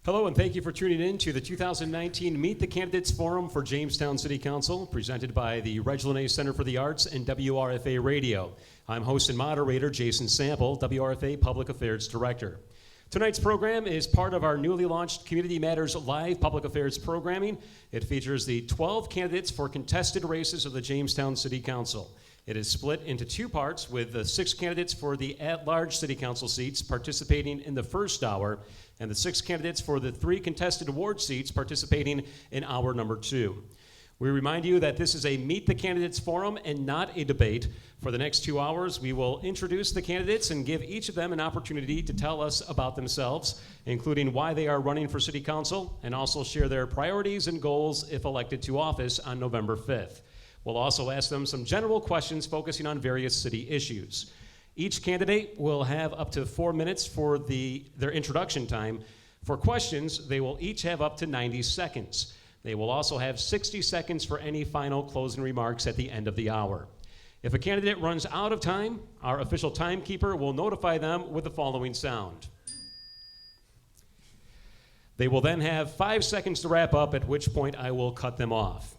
Hello, and thank you for tuning in to the 2019 Meet the Candidates Forum for Jamestown City Council, presented by the Reg Lenna Center for the Arts and WRFA Radio. I'm host and moderator Jason Sample, WRFA Public Affairs Director. Tonight's program is part of our newly launched Community Matters Live Public Affairs programming. It features the 12 candidates for contested races of the Jamestown City Council. It is split into two parts, with the 6 candidates for the at-large City Council seats participating in the first hour, and the 6 candidates for the 3 contested ward seats participating in hour number 2. We remind you that this is a Meet the Candidates forum and not a debate. For the next 2 hours, we will introduce the candidates and give each of them an opportunity to tell us about themselves, including why they are running for City Council, and also share their priorities and goals if elected to office on November 5th. We'll also ask them some general questions focusing on various city issues. Each candidate will have up to 4 minutes for their introduction time. For questions, they will each have up to 90 seconds. They will also have 60 seconds for any final closing remarks at the end of the hour. If a candidate runs out of time, our official timekeeper will notify them with the following sound. They will then have 5 seconds to wrap up, at which point I will cut them off.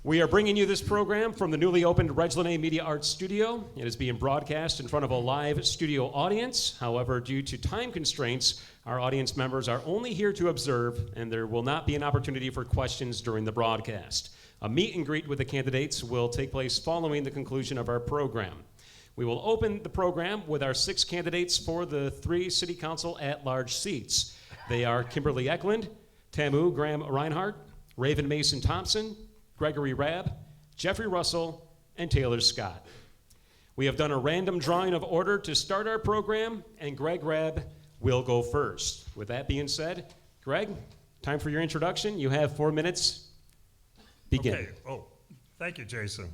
We are bringing you this program from the newly opened Reg Lenna Media Arts Studio. It is being broadcast in front of a live studio audience. However, due to time constraints, our audience members are only here to observe, and there will not be an opportunity for questions during the broadcast. A meet and greet with the candidates will take place following the conclusion of our program. We will open the program with our 6 candidates for the 3 City Council at-large seats. They are Kimberly Ecklund, Tamu Graham-Reinhardt, Mason Thompson, Gregory Rabb, Jeffrey Russell, and Taylor Scott. We have done a random drawing of order to start our program, and Greg Rabb will go first. With that being said, Greg, time for your introduction. You have 4 minutes. Begin. Okay. Oh, thank you, Jason.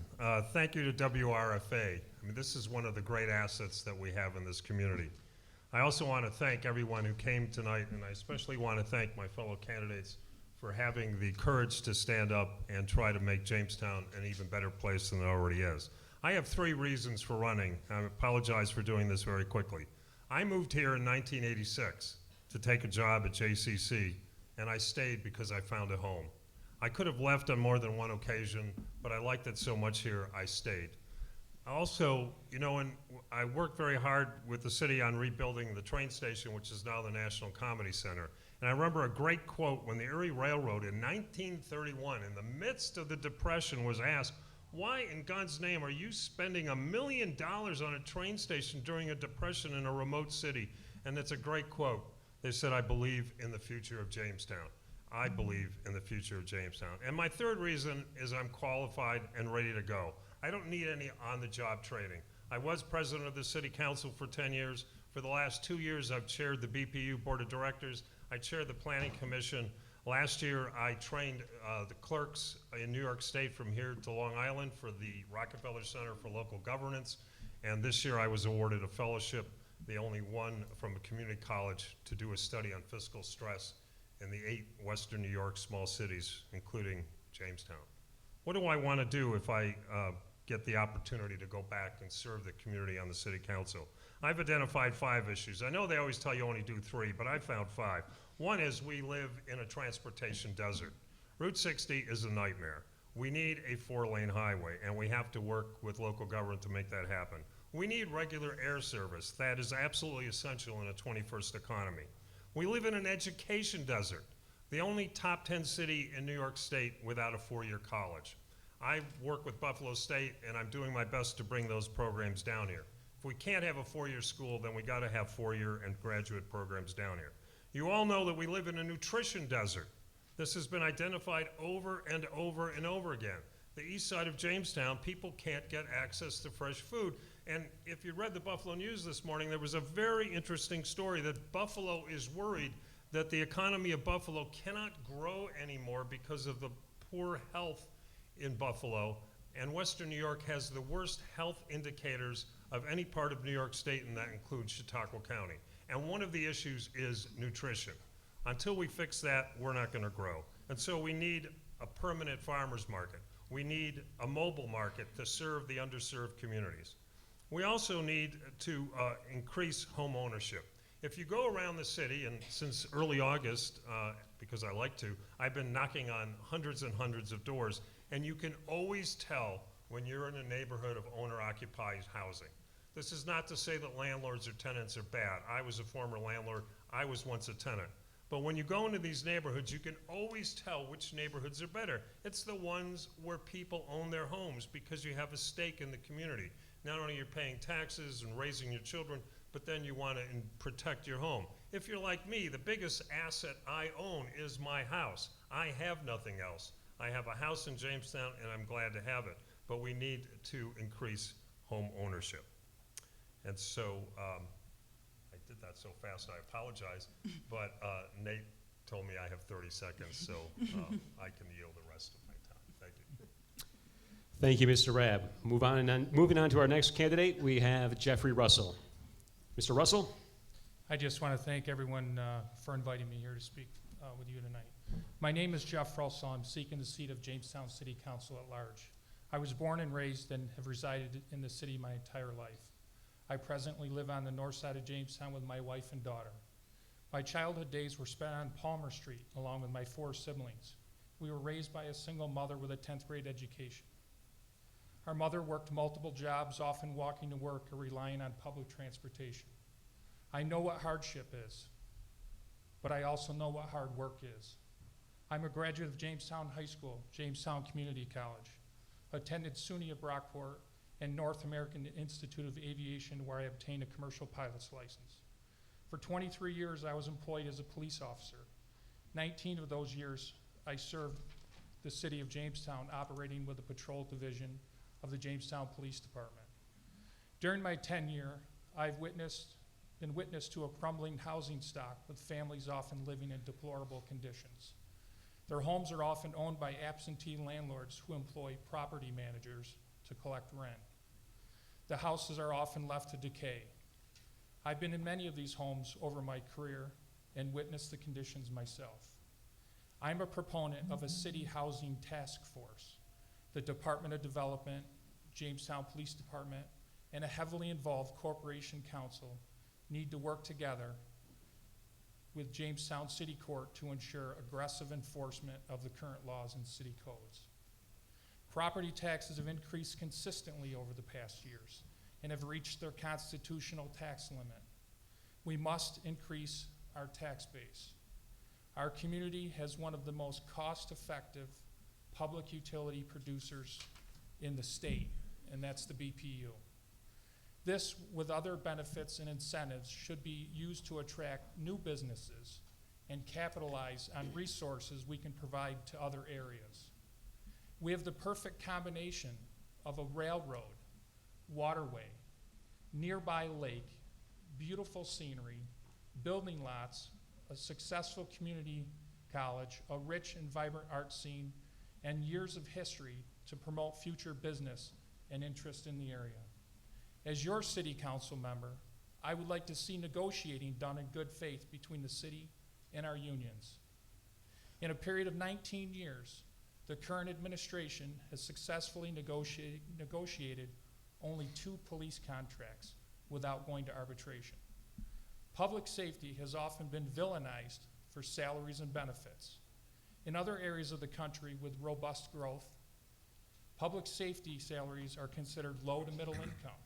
Thank you to WRFA. I mean, this is one of the great assets that we have in this community. I also want to thank everyone who came tonight, and I especially want to thank my fellow candidates for having the courage to stand up and try to make Jamestown an even better place than it already is. I have 3 reasons for running. I apologize for doing this very quickly. I moved here in 1986 to take a job at JCC, and I stayed because I found a home. I could have left on more than one occasion, but I liked it so much here, I stayed. Also, you know, I worked very hard with the city on rebuilding the train station, which is now the National Comedy Center. And I remember a great quote when the Erie Railroad in 1931, in the midst of the Depression, was asked, "Why in God's name are you spending $1 million on a train station during a depression in a remote city?" And it's a great quote. They said, "I believe in the future of Jamestown." I believe in the future of Jamestown. And my 3rd reason is I'm qualified and ready to go. I don't need any on-the-job training. I was president of the City Council for 10 years. For the last 2 years, I've chaired the BPU Board of Directors. I chair the Planning Commission. Last year, I trained the clerks in New York State from here to Long Island for the Rockefeller Center for Local Governance. And this year, I was awarded a fellowship, the only one from a community college, to do a study on fiscal stress in the 8 Western New York small cities, including Jamestown. What do I want to do if I get the opportunity to go back and serve the community on the City Council? I've identified 5 issues. I know they always tell you only do 3, but I found 5. One is we live in a transportation desert. Route 60 is a nightmare. We need a 4-lane highway, and we have to work with local government to make that happen. We need regular air service. That is absolutely essential in a 21st economy. We live in an education desert, the only top 10 city in New York State without a 4-year college. I work with Buffalo State, and I'm doing my best to bring those programs down here. If we can't have a 4-year school, then we got to have 4-year and graduate programs down here. You all know that we live in a nutrition desert. This has been identified over and over and over again. The east side of Jamestown, people can't get access to fresh food. And if you read the Buffalo News this morning, there was a very interesting story that Buffalo is worried that the economy of Buffalo cannot grow anymore because of the poor health in Buffalo. And Western New York has the worst health indicators of any part of New York State, and that includes Chautauqua County. And one of the issues is nutrition. Until we fix that, we're not going to grow. And so we need a permanent farmers market. We need a mobile market to serve the underserved communities. We also need to increase home ownership. If you go around the city, and since early August, because I like to, I've been knocking on hundreds and hundreds of doors, and you can always tell when you're in a neighborhood of owner-occupied housing. This is not to say that landlords or tenants are bad. I was a former landlord. I was once a tenant. But when you go into these neighborhoods, you can always tell which neighborhoods are better. It's the ones where people own their homes because you have a stake in the community. Not only you're paying taxes and raising your children, but then you want to protect your home. If you're like me, the biggest asset I own is my house. I have nothing else. I have a house in Jamestown, and I'm glad to have it. But we need to increase home ownership. And so, I did that so fast, I apologize. But Nate told me I have 30 seconds, so I can yield the rest of my time. Thank you. Thank you, Mr. Rabb. Moving on to our next candidate, we have Jeffrey Russell. Mr. Russell? I just want to thank everyone for inviting me here to speak with you tonight. My name is Jeff Russell. I'm seeking the seat of Jamestown City Council at large. I was born and raised and have resided in the city my entire life. I presently live on the north side of Jamestown with my wife and daughter. My childhood days were spent on Palmer Street along with my 4 siblings. We were raised by a single mother with a 10th grade education. Our mother worked multiple jobs, often walking to work or relying on public transportation. I know what hardship is, but I also know what hard work is. I'm a graduate of Jamestown High School, Jamestown Community College, attended SUNY of Brockport, and North American Institute of Aviation, where I obtained a commercial pilot's license. For 23 years, I was employed as a police officer. 19 of those years, I served the city of Jamestown, operating with the patrol division of the Jamestown Police Department. During my tenure, I've been witness to a crumbling housing stock with families often living in deplorable conditions. Their homes are often owned by absentee landlords who employ property managers to collect rent. The houses are often left to decay. I've been in many of these homes over my career and witnessed the conditions myself. I'm a proponent of a city housing task force. The Department of Development, Jamestown Police Department, and a heavily involved corporation council need to work together with Jamestown City Court to ensure aggressive enforcement of the current laws and city codes. Property taxes have increased consistently over the past years and have reached their constitutional tax limit. We must increase our tax base. Our community has one of the most cost-effective public utility producers in the state, and that's the BPU. This, with other benefits and incentives, should be used to attract new businesses and capitalize on resources we can provide to other areas. We have the perfect combination of a railroad, waterway, nearby lake, beautiful scenery, building lots, a successful community college, a rich and vibrant art scene, and years of history to promote future business and interest in the area. As your city council member, I would like to see negotiating done in good faith between the city and our unions. In a period of 19 years, the current administration has successfully negotiated only 2 police contracts without going to arbitration. Public safety has often been villainized for salaries and benefits. In other areas of the country with robust growth, public safety salaries are considered low to middle income.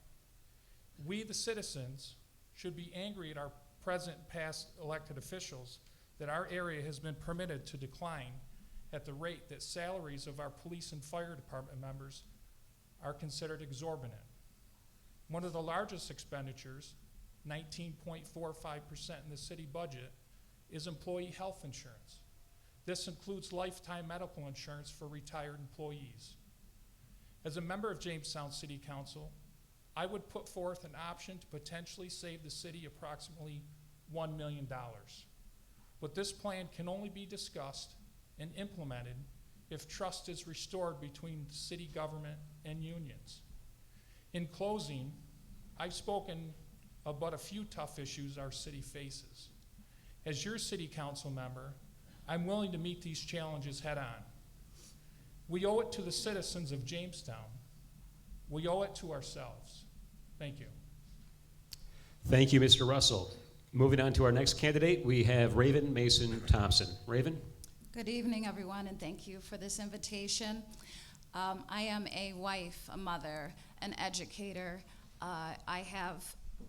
We, the citizens, should be angry at our present and past elected officials that our area has been permitted to decline at the rate that salaries of our police and fire department members are considered exorbitant. One of the largest expenditures, 19.45% in the city budget, is employee health insurance. This includes lifetime medical insurance for retired employees. As a member of Jamestown City Council, I would put forth an option to potentially save the city approximately $1 million. But this plan can only be discussed and implemented if trust is restored between city government and unions. In closing, I've spoken about a few tough issues our city faces. As your city council member, I'm willing to meet these challenges head on. We owe it to the citizens of Jamestown. We owe it to ourselves. Thank you. Thank you, Mr. Russell. Moving on to our next candidate, we have Raven Mason Thompson. Raven? Good evening, everyone, and thank you for this invitation. I am a wife, a mother, an educator. I have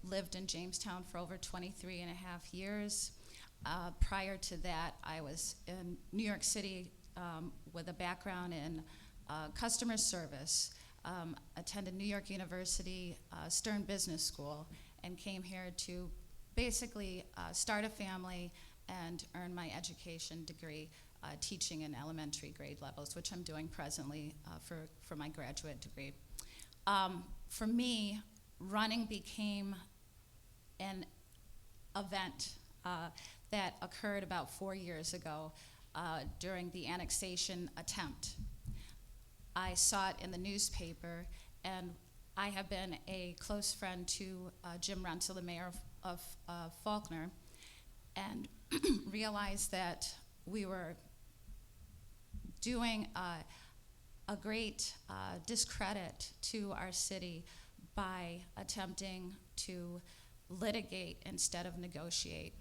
lived in Jamestown for over 23 and a half years. Prior to that, I was in New York City with a background in customer service, attended New York University, Stern Business School, and came here to basically start a family and earn my education degree teaching in elementary grade levels, which I'm doing presently for my graduate degree. For me, running became an event that occurred about 4 years ago during the annexation attempt. I saw it in the newspaper, and I have been a close friend to Jim Rensel, the mayor of Faulkner, and realized that we were doing a great discredit to our city by attempting to litigate instead of negotiate.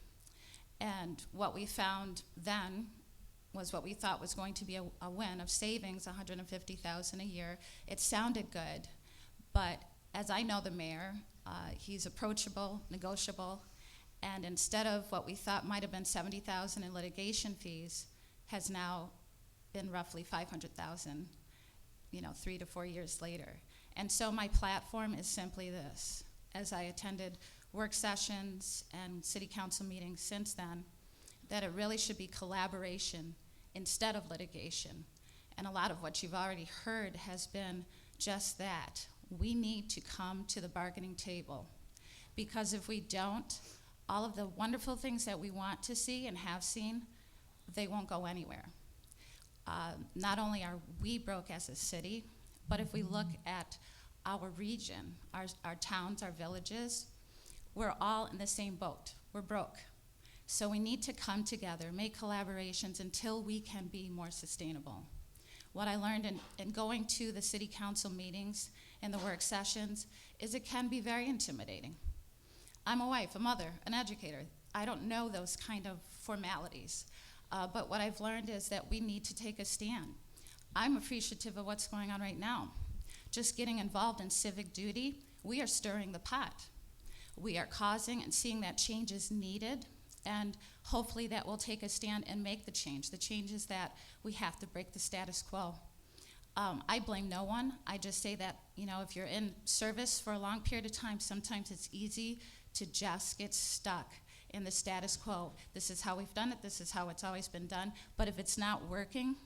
And what we found then was what we thought was going to be a win of savings, $150,000 a year. It sounded good, but as I know the mayor, he's approachable, negotiable, and instead of what we thought might have been $70,000 in litigation fees, has now been roughly $500,000, 3 to 4 years later. And so my platform is simply this. As I attended work sessions and city council meetings since then, that it really should be collaboration instead of litigation. And a lot of what you've already heard has been just that. We need to come to the bargaining table, because if we don't, all of the wonderful things that we want to see and have seen, they won't go anywhere. Not only are we broke as a city, but if we look at our region, our towns, our villages, we're all in the same boat. We're broke. So we need to come together, make collaborations until we can be more sustainable. What I learned in going to the city council meetings and the work sessions is it can be very intimidating. I'm a wife, a mother, an educator. I don't know those kind of formalities. But what I've learned is that we need to take a stand. I'm appreciative of what's going on right now. Just getting involved in civic duty, we are stirring the pot. We are causing and seeing that change is needed, and hopefully that will take a stand and make the change. The change is that we have to break the status quo. I blame no one. I just say that, if you're in service for a long period of time, sometimes it's easy to just get stuck in the status quo. This is how we've done it. This is how it's always been done. But if it's not working,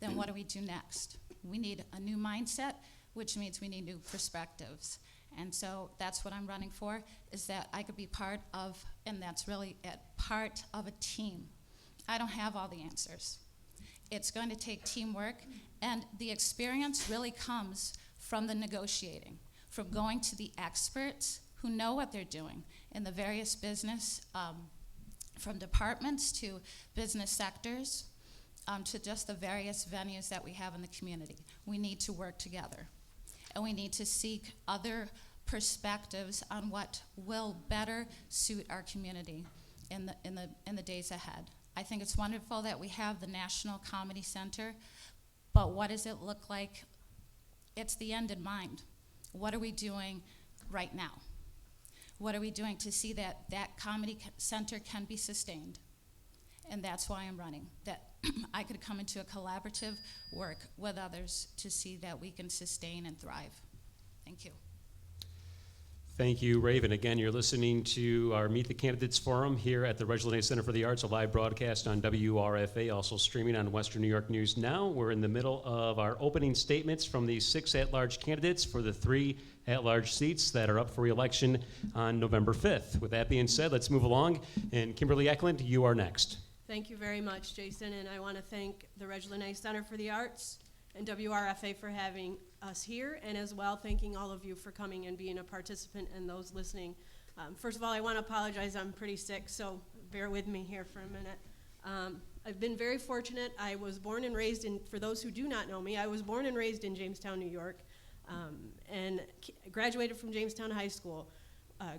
then what do we do next? We need a new mindset, which means we need new perspectives. And so that's what I'm running for, is that I could be part of, and that's really it, part of a team. I don't have all the answers. It's going to take teamwork, and the experience really comes from the negotiating, from going to the experts who know what they're doing in the various business, from departments to business sectors, to just the various venues that we have in the community. We need to work together. And we need to seek other perspectives on what will better suit our community in the days ahead. I think it's wonderful that we have the National Comedy Center, but what does it look like? It's the end in mind. What are we doing right now? What are we doing to see that that comedy center can be sustained? And that's why I'm running, that I could come into a collaborative work with others to see that we can sustain and thrive. Thank you. Thank you, Raven. Again, you're listening to our Meet the Candidates Forum here at the Reg Lenna Center for the Arts, a live broadcast on WRFA, also streaming on Western New York News Now. We're in the middle of our opening statements from the 6 at-large candidates for the 3 at-large seats that are up for re-election on November 5th. With that being said, let's move along. And Kimberly Ecklund, you are next. Thank you very much, Jason, and I want to thank the Reg Lenna Center for the Arts and WRFA for having us here, and as well thanking all of you for coming and being a participant and those listening. First of all, I want to apologize. I'm pretty sick, so bear with me here for a minute. I've been very fortunate. I was born and raised in, for those who do not know me, I was born and raised in Jamestown, New York, and graduated from Jamestown High School.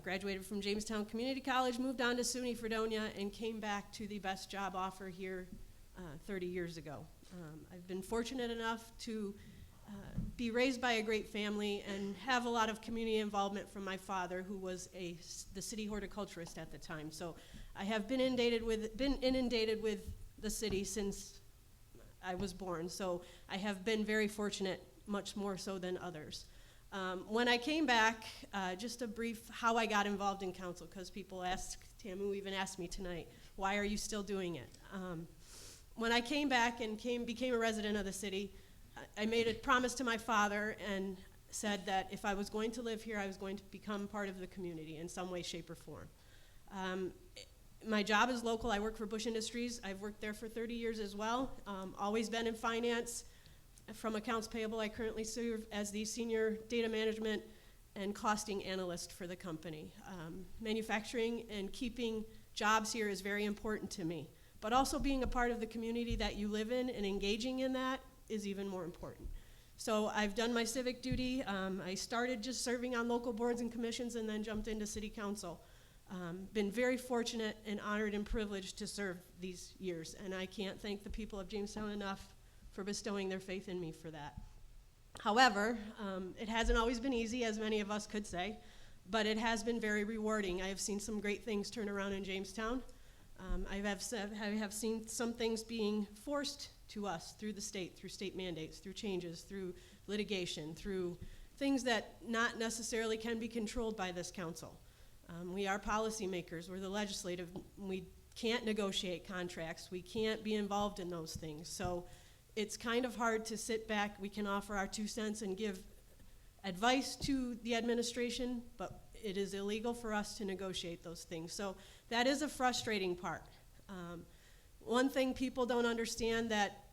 Graduated from Jamestown Community College, moved on to SUNY Fredonia, and came back to the best job offer here 30 years ago. I've been fortunate enough to be raised by a great family and have a lot of community involvement from my father, who was the city horticulturist at the time. So I have been inundated with the city since I was born. So I have been very fortunate, much more so than others. When I came back, just a brief how I got involved in council, because people ask, Tamu even asked me tonight, why are you still doing it? When I came back and became a resident of the city, I made a promise to my father and said that if I was going to live here, I was going to become part of the community in some way, shape, or form. My job is local. I work for Bush Industries. I've worked there for 30 years as well. Always been in finance. From accounts payable, I currently serve as the senior data management and costing analyst for the company. Manufacturing and keeping jobs here is very important to me, but also being a part of the community that you live in and engaging in that is even more important. So I've done my civic duty. I started just serving on local boards and commissions and then jumped into city council. Been very fortunate and honored and privileged to serve these years, and I can't thank the people of Jamestown enough for bestowing their faith in me for that. However, it hasn't always been easy, as many of us could say, but it has been very rewarding. I have seen some great things turn around in Jamestown. I have seen some things being forced to us through the state, through state mandates, through changes, through litigation, through things that not necessarily can be controlled by this council. We are policymakers, we're the legislative, we can't negotiate contracts, we can't be involved in those things. So it's kind of hard to sit back. We can offer our 2 cents and give advice to the administration, but it is illegal for us to negotiate those things. So that is a frustrating part. One thing people don't understand that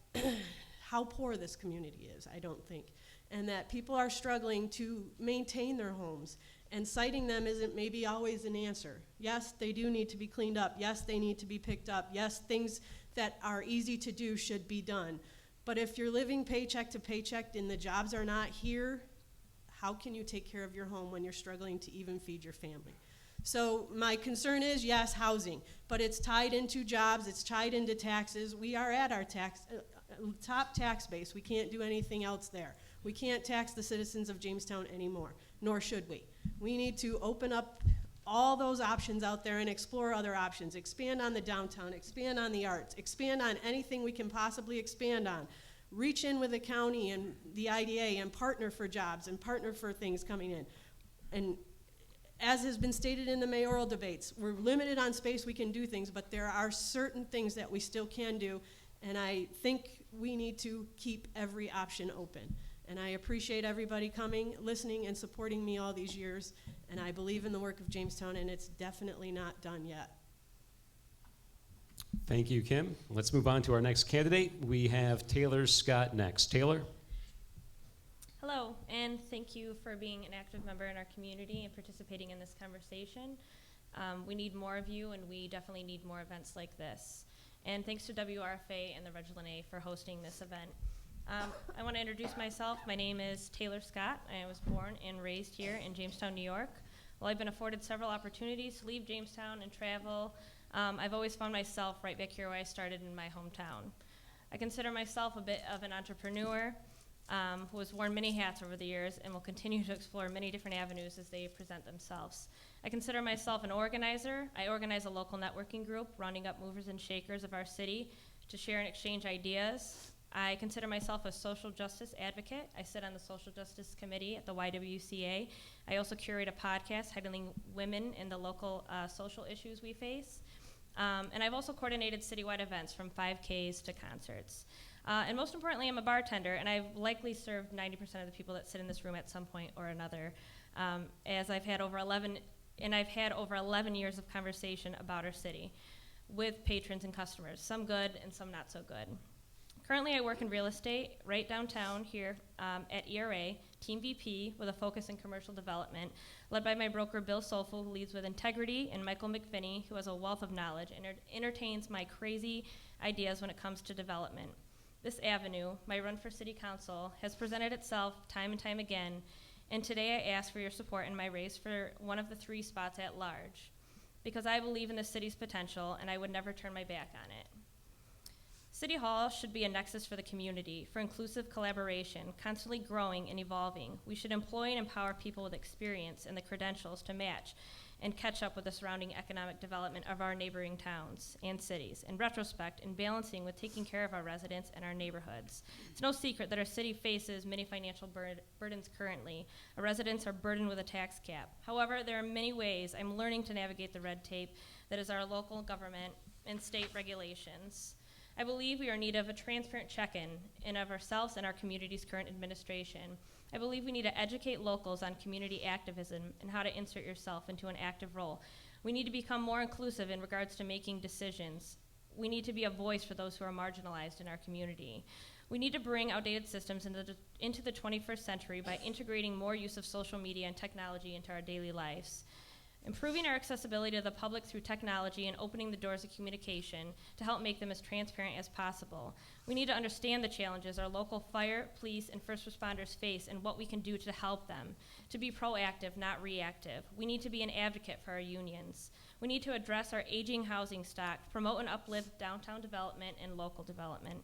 how poor this community is, I don't think, and that people are struggling to maintain their homes, and citing them isn't maybe always an answer. Yes, they do need to be cleaned up. Yes, they need to be picked up. Yes, things that are easy to do should be done. But if you're living paycheck to paycheck and the jobs are not here, how can you take care of your home when you're struggling to even feed your family? So my concern is, yes, housing, but it's tied into jobs, it's tied into taxes. We are at our top tax base. We can't do anything else there. We can't tax the citizens of Jamestown anymore, nor should we. We need to open up all those options out there and explore other options, expand on the downtown, expand on the arts, expand on anything we can possibly expand on. Reach in with the county and the IDA and partner for jobs and partner for things coming in. And as has been stated in the mayoral debates, we're limited on space, we can do things, but there are certain things that we still can do, and I think we need to keep every option open. And I appreciate everybody coming, listening, and supporting me all these years, and I believe in the work of Jamestown, and it's definitely not done yet. Thank you, Kim. Let's move on to our next candidate. We have Taylor Scott next. Taylor? Hello, and thank you for being an active member in our community and participating in this conversation. We need more of you, and we definitely need more events like this. And thanks to WRFA and the Reg Lenna for hosting this event. I want to introduce myself. My name is Taylor Scott. I was born and raised here in Jamestown, New York. While I've been afforded several opportunities to leave Jamestown and travel, I've always found myself right back here where I started in my hometown. I consider myself a bit of an entrepreneur who has worn many hats over the years and will continue to explore many different avenues as they present themselves. I consider myself an organizer. I organize a local networking group, rounding up movers and shakers of our city to share and exchange ideas. I consider myself a social justice advocate. I sit on the social justice committee at the YWCA. I also curate a podcast highlighting women in the local social issues we face. And I've also coordinated citywide events from 5Ks to concerts. And most importantly, I'm a bartender, and I've likely served 90% of the people that sit in this room at some point or another, as I've had over 11 years of conversation about our city with patrons and customers, some good and some not so good. Currently, I work in real estate right downtown here at ERA, Team VP, with a focus in commercial development, led by my broker, Bill Solful, who leads with integrity, and Michael McVinney, who has a wealth of knowledge and entertains my crazy ideas when it comes to development. This avenue, my run for city council, has presented itself time and time again, And today I ask for your support in my race for one of the 3 spots at large, because I believe in the city's potential and I would never turn my back on it. City Hall should be a nexus for the community, for inclusive collaboration, constantly growing and evolving. We should employ and empower people with experience and the credentials to match and catch up with the surrounding economic development of our neighboring towns and cities, in retrospect, in balancing with taking care of our residents and our neighborhoods. It's no secret that our city faces many financial burdens currently. Our residents are burdened with a tax cap. However, there are many ways I'm learning to navigate the red tape that is our local government and state regulations. I believe we are in need of a transparent check-in of ourselves and our community's current administration. I believe we need to educate locals on community activism and how to insert yourself into an active role. We need to become more inclusive in regards to making decisions. We need to be a voice for those who are marginalized in our community. We need to bring outdated systems into the 21st century by integrating more use of social media and technology into our daily lives. Improving our accessibility to the public through technology and opening the doors of communication to help make them as transparent as possible. We need to understand the challenges our local fire, police, and first responders face and what we can do to help them. To be proactive, not reactive. We need to be an advocate for our unions. We need to address our aging housing stock, promote and uplift downtown development and local development,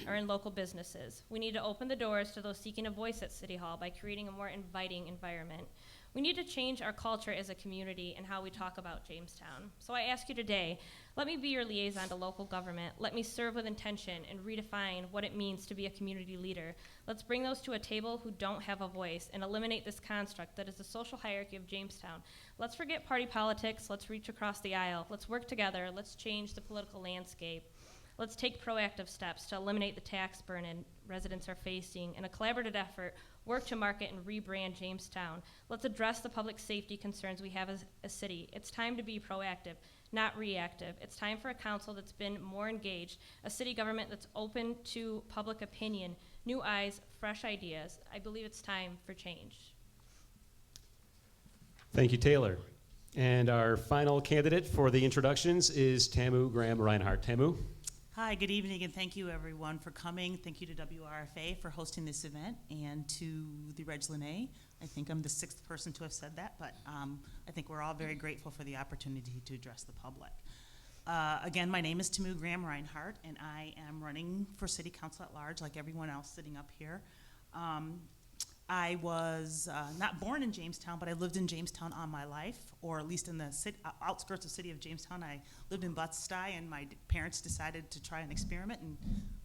or in local businesses. We need to open the doors to those seeking a voice at City Hall by creating a more inviting environment. We need to change our culture as a community and how we talk about Jamestown. So I ask you today, let me be your liaison to local government. Let me serve with intention and redefine what it means to be a community leader. Let's bring those to a table who don't have a voice and eliminate this construct that is the social hierarchy of Jamestown. Let's forget party politics. Let's reach across the aisle. Let's work together. Let's change the political landscape. Let's take proactive steps to eliminate the tax burden residents are facing. In a collaborative effort, work to market and rebrand Jamestown. Let's address the public safety concerns we have as a city. It's time to be proactive, not reactive. It's time for a council that's been more engaged, a city government that's open to public opinion, new eyes, fresh ideas. I believe it's time for change. Thank you, Taylor. And our final candidate for the introductions is Tamu Graham-Reinhardt. Tamu? Hi, good evening, and thank you everyone for coming. Thank you to WRFA for hosting this event, and to the Reg Lenna. I think I'm the 6th person to have said that, but I think we're all very grateful for the opportunity to address the public. Again, my name is Tamu Graham-Reinhardt, and I am running for City Council at large, like everyone else sitting up here. I was not born in Jamestown, but I lived in Jamestown all my life, or at least in the outskirts of the city of Jamestown. I lived in Buttsty, and my parents decided to try an experiment and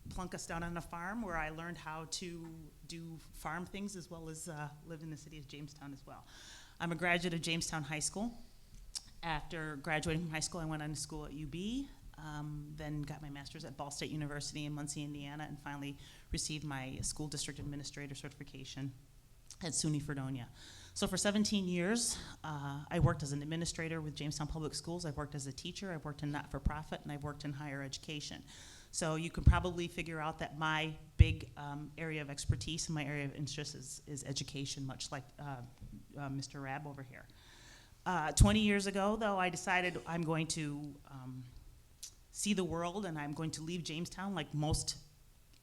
plunk us down on a farm where I learned how to do farm things as well as live in the city of Jamestown as well. I'm a graduate of Jamestown High School. After graduating from high school, I went on to school at UB, then got my master's at Ball State University in Muncie, Indiana, and finally received my school district administrator certification at SUNY Fredonia. So for 17 years, I worked as an administrator with Jamestown Public Schools. I've worked as a teacher, I've worked in not-for-profit, and I've worked in higher education. So you can probably figure out that my big area of expertise and my area of interest is education, much like Mr. Rabb over here. 20 years ago, though, I decided I'm going to see the world, and I'm going to leave Jamestown like most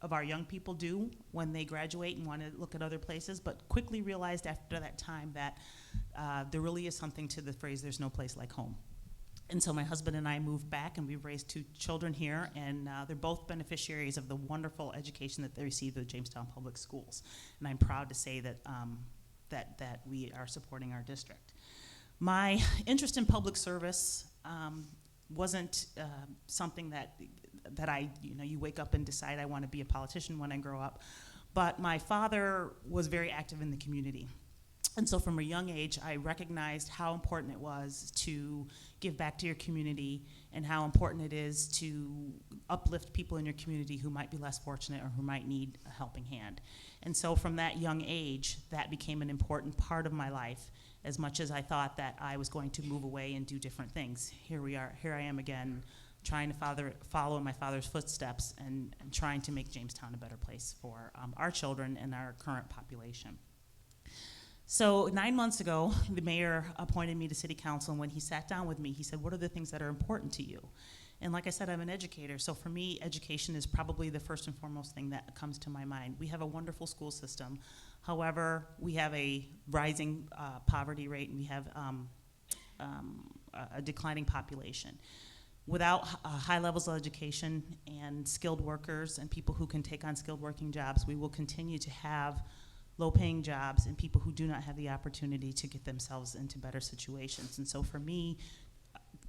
of our young people do when they graduate and want to look at other places, but quickly realized after that time that there really is something to the phrase, there's no place like home. And so my husband and I moved back, and we've raised 2 children here, and they're both beneficiaries of the wonderful education that they received at Jamestown Public Schools. And I'm proud to say that, that we are supporting our district. My interest in public service wasn't something that I, you wake up and decide I want to be a politician when I grow up. But my father was very active in the community. And so from a young age, I recognized how important it was to give back to your community and how important it is to uplift people in your community who might be less fortunate or who might need a helping hand. And so from that young age, that became an important part of my life, as much as I thought that I was going to move away and do different things. Here I am again, trying to follow in my father's footsteps and trying to make Jamestown a better place for our children and our current population. So 9 months ago, the mayor appointed me to city council, and when he sat down with me, he said, what are the things that are important to you? And like I said, I'm an educator, so for me, education is probably the first and foremost thing that comes to my mind. We have a wonderful school system. However, we have a rising poverty rate, and we have a declining population. Without high levels of education and skilled workers and people who can take on skilled working jobs, we will continue to have low-paying jobs and people who do not have the opportunity to get themselves into better situations. And so for me,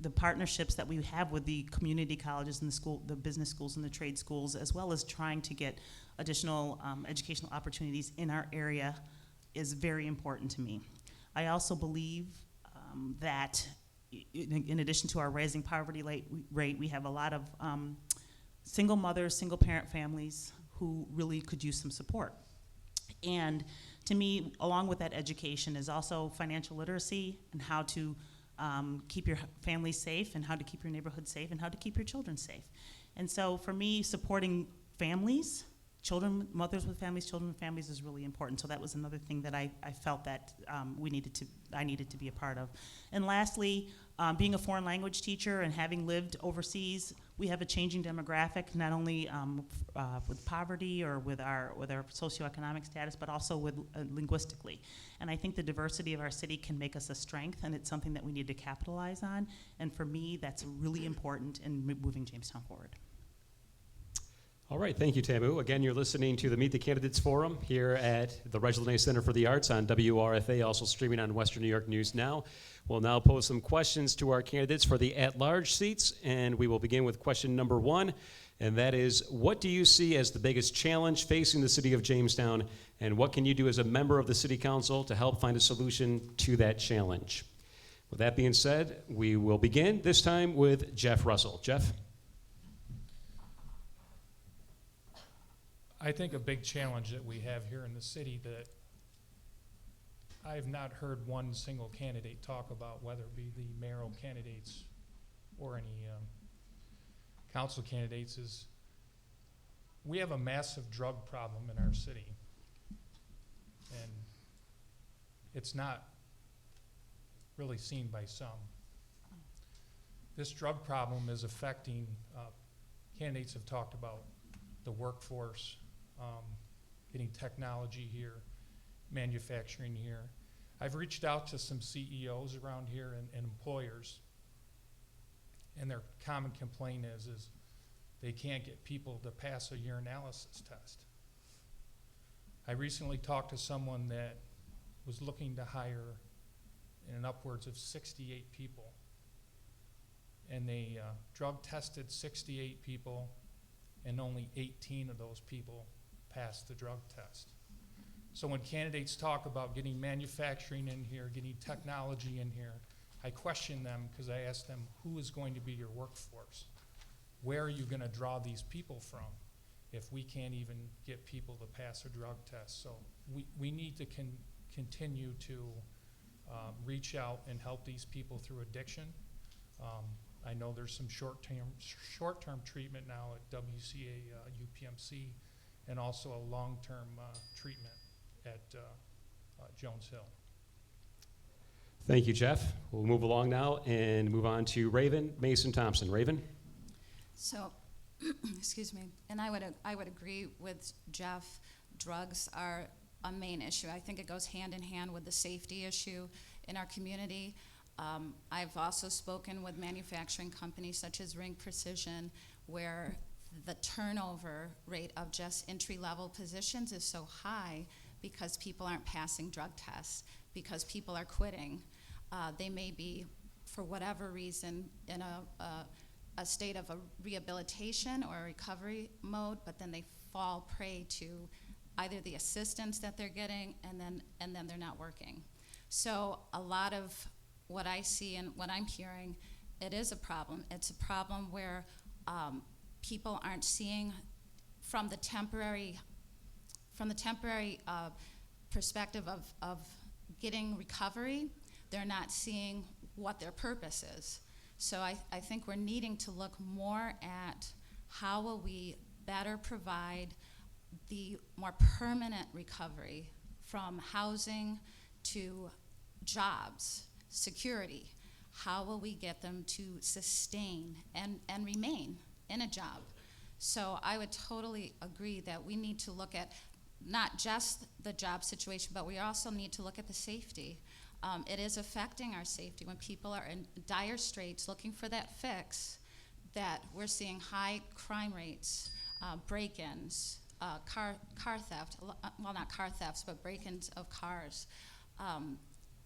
the partnerships that we have with the community colleges and the business schools and the trade schools, as well as trying to get additional educational opportunities in our area, is very important to me. I also believe that in addition to our rising poverty rate, we have a lot of single mothers, single parent families who really could use some support. And to me, along with that education is also financial literacy and how to keep your family safe and how to keep your neighborhood safe and how to keep your children safe. And so for me, supporting families, mothers with families, children with families is really important. So that was another thing that I felt that I needed to be a part of. And lastly, being a foreign language teacher and having lived overseas, we have a changing demographic, not only with poverty or with our socioeconomic status, but also with linguistically. And I think the diversity of our city can make us a strength, and it's something that we need to capitalize on. And for me, that's really important in moving Jamestown forward. All right, thank you, Tamu. Again, you're listening to the Meet the Candidates Forum here at the Reg Lenna Center for the Arts on WRFA, also streaming on Western New York News Now. We'll now pose some questions to our candidates for the at-large seats, and we will begin with question number 1, and that is, what do you see as the biggest challenge facing the city of Jamestown, and what can you do as a member of the city council to help find a solution to that challenge? With that being said, we will begin this time with Jeff Russell. Jeff? I think a big challenge that we have here in the city that I have not heard one single candidate talk about, whether it be the mayoral candidates or any council candidates, is we have a massive drug problem in our city. And it's not really seen by some. This drug problem is affecting, candidates have talked about the workforce, getting technology here, manufacturing here. I've reached out to some CEOs around here and employers, and their common complaint is they can't get people to pass a urinalysis test. I recently talked to someone that was looking to hire in upwards of 68 people, and they drug tested 68 people, and only 18 of those people passed the drug test. So when candidates talk about getting manufacturing in here, getting technology in here, I question them because I ask them, who is going to be your workforce? Where are you going to draw these people from if we can't even get people to pass a drug test? So we need to continue to reach out and help these people through addiction. I know there's some short-term treatment now at WCA UPMC, and also a long-term treatment at Jones Hill. Thank you, Jeff. We'll move along now and move on to Raven Mason Thompson. Raven? So, excuse me, and I would agree with Jeff. Drugs are a main issue. I think it goes hand in hand with the safety issue in our community. I've also spoken with manufacturing companies such as Ring Precision, where the turnover rate of just entry-level positions is so high because people aren't passing drug tests, because people are quitting. They may be, for whatever reason, in a state of a rehabilitation or a recovery mode, but then they fall prey to either the assistance that they're getting and then they're not working. So a lot of what I see and what I'm hearing, it is a problem. It's a problem where people aren't seeing from the temporary perspective of getting recovery. They're not seeing what their purpose is. So I think we're needing to look more at how will we better provide the more permanent recovery from housing to jobs, security. how will we get them to sustain and remain in a job? So I would totally agree that we need to look at not just the job situation, but we also need to look at the safety. It is affecting our safety when people are in dire straits looking for that fix, that we're seeing high crime rates, break-ins, car theft, well, not car thefts, but break-ins of cars.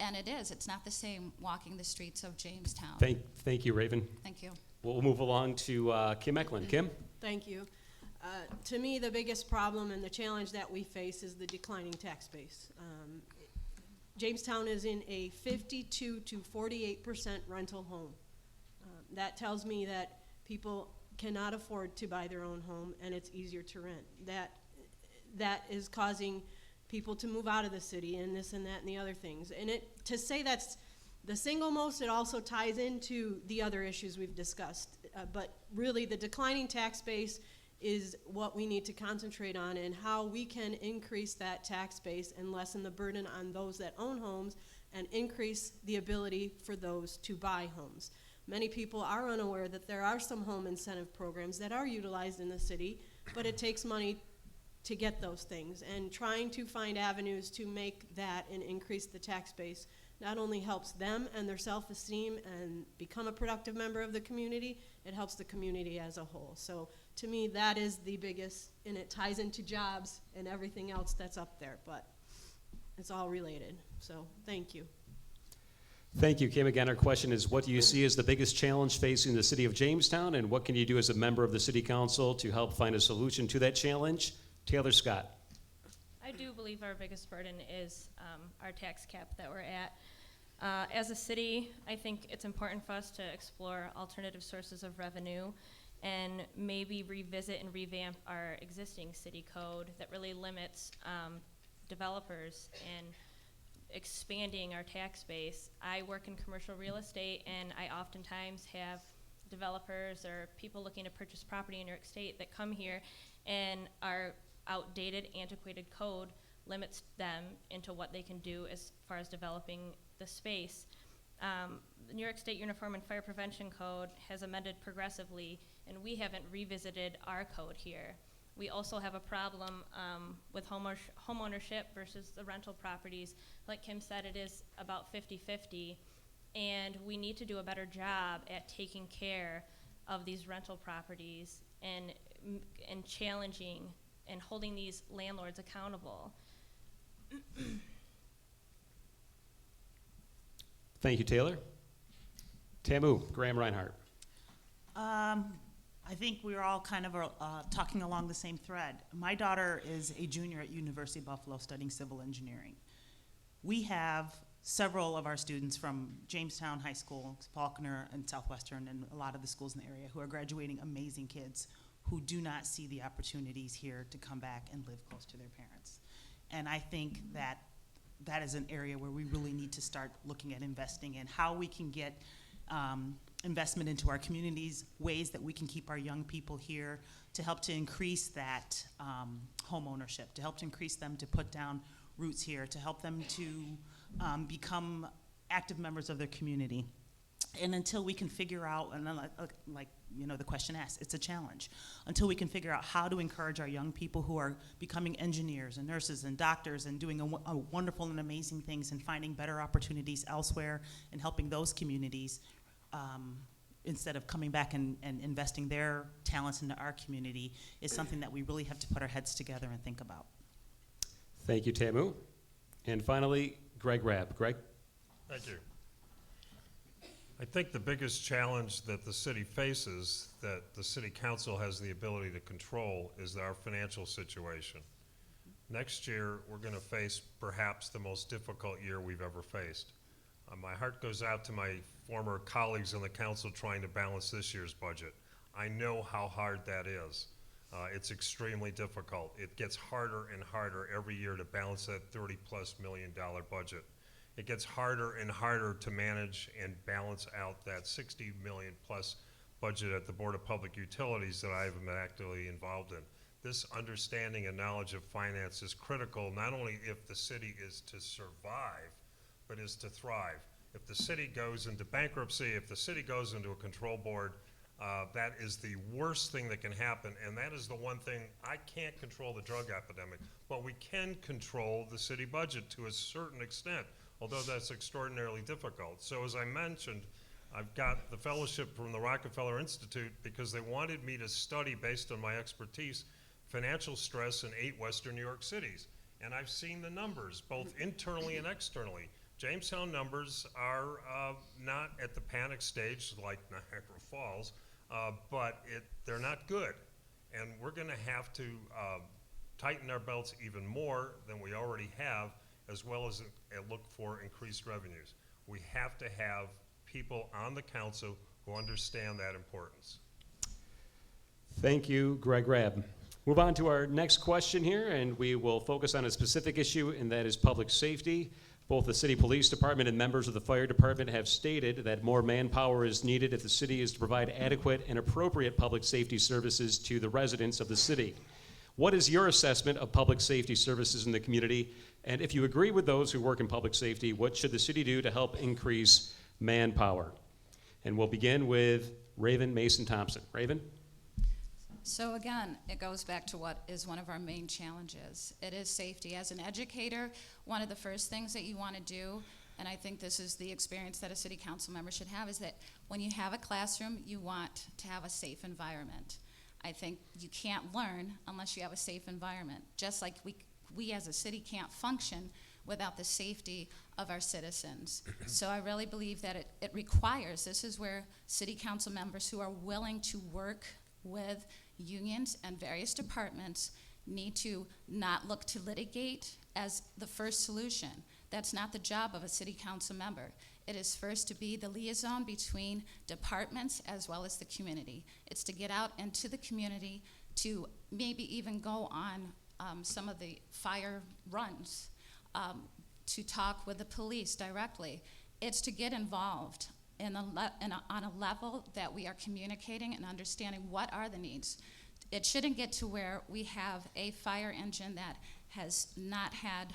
And it's not the same walking the streets of Jamestown. Thank you, Raven. Thank you. We'll move along to Kim Ecklund. Kim? Thank you. To me, the biggest problem and the challenge that we face is the declining tax base. Jamestown is in a 52 to 48% rental home. That tells me that people cannot afford to buy their own home, and it's easier to rent. That is causing people to move out of the city, and this and that and the other things. And to say that's the single most, it also ties into the other issues we've discussed. But really, the declining tax base is what we need to concentrate on, and how we can increase that tax base and lessen the burden on those that own homes and increase the ability for those to buy homes. Many people are unaware that there are some home incentive programs that are utilized in the city, but it takes money to get those things. And trying to find avenues to make that and increase the tax base not only helps them and their self-esteem and become a productive member of the community, it helps the community as a whole. So to me, that is the biggest, and it ties into jobs and everything else that's up there, but it's all related. So thank you. Thank you, Kim. Again, our question is, what do you see as the biggest challenge facing the city of Jamestown, and what can you do as a member of the city council to help find a solution to that challenge? Taylor Scott. I do believe our biggest burden is our tax cap that we're at. As a city, I think it's important for us to explore alternative sources of revenue and maybe revisit and revamp our existing city code that really limits developers and expanding our tax base. I work in commercial real estate, and I oftentimes have developers or people looking to purchase property in New York State that come here, and our outdated, antiquated code limits them into what they can do as far as developing the space. The New York State Uniform and Fire Prevention Code has amended progressively, and we haven't revisited our code here. We also have a problem with homeownership versus the rental properties. Like Kim said, it is about 50-50, and we need to do a better job at taking care of these rental properties and challenging and holding these landlords accountable. Thank you, Taylor. Tamu Graham-Reinhardt. I think we're all kind of talking along the same thread. My daughter is a junior at University of Buffalo studying civil engineering. We have several of our students from Jamestown High School, Faulkner, and Southwestern, and a lot of the schools in the area who are graduating amazing kids who do not see the opportunities here to come back and live close to their parents. And I think that that is an area where we really need to start looking at investing in how we can get investment into our communities, ways that we can keep our young people here to help to increase that home ownership, to help to increase them to put down roots here, to help them to become active members of their community. And until we can figure out, and like you know, the question asked, it's a challenge. Until we can figure out how to encourage our young people who are becoming engineers and nurses and doctors and doing a wonderful and amazing things and finding better opportunities elsewhere and helping those communities instead of coming back and investing their talents into our community is something that we really have to put our heads together and think about. Thank you, Tamu. And finally, Greg Rabb. Greg? Thank you. I think the biggest challenge that the city faces, that the city council has the ability to control, is our financial situation. Next year, we're going to face perhaps the most difficult year we've ever faced. My heart goes out to my former colleagues on the council trying to balance this year's budget. I know how hard that is. It's extremely difficult. It gets harder and harder every year to balance that $30+ million budget. It gets harder and harder to manage and balance out that $60 million+ budget at the Board of Public Utilities that I have been actively involved in. This understanding and knowledge of finance is critical, not only if the city is to survive, but is to thrive. If the city goes into bankruptcy, if the city goes into a control board, that is the worst thing that can happen, and that is the one thing, I can't control the drug epidemic, but we can control the city budget to a certain extent, although that's extraordinarily difficult. So as I mentioned, I've got the fellowship from the Rockefeller Institute because they wanted me to study, based on my expertise, financial stress in 8 Western New York cities. And I've seen the numbers, both internally and externally. Jamestown numbers are not at the panic stage like Niagara Falls, but they're not good. And we're gonna have to tighten our belts even more than we already have, as well as look for increased revenues. We have to have people on the council who understand that importance. Thank you, Greg Rabb. Move on to our next question here, and we will focus on a specific issue, and that is public safety. Both the city police department and members of the fire department have stated that more manpower is needed if the city is to provide adequate and appropriate public safety services to the residents of the city. What is your assessment of public safety services in the community? And if you agree with those who work in public safety, what should the city do to help increase manpower? And we'll begin with Mason Thompson. Raven? So again, it goes back to what is one of our main challenges. It is safety. As an educator, one of the first things that you want to do, and I think this is the experience that a city council member should have, is that when you have a classroom, you want to have a safe environment. I think you can't learn unless you have a safe environment. Just like we as a city can't function without the safety of our citizens. So I really believe that it requires, this is where city council members who are willing to work with unions and various departments need to not look to litigate as the first solution. That's not the job of a city council member. It is first to be the liaison between departments as well as the community. It's to get out into the community, to maybe even go on some of the fire runs, to talk with the police directly. It's to get involved on a level that we are communicating and understanding what are the needs. It shouldn't get to where we have a fire engine that has not had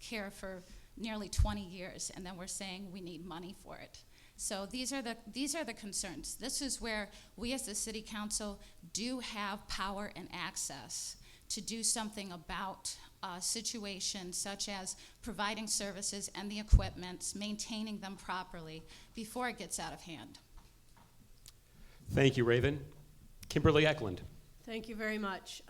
care for nearly 20 years, and then we're saying we need money for it. So these are the concerns. This is where we as the city council do have power and access to do something about situations such as providing services and the equipment, maintaining them properly before it gets out of hand. Thank you, Raven. Kimberly Ecklund. Thank you very much.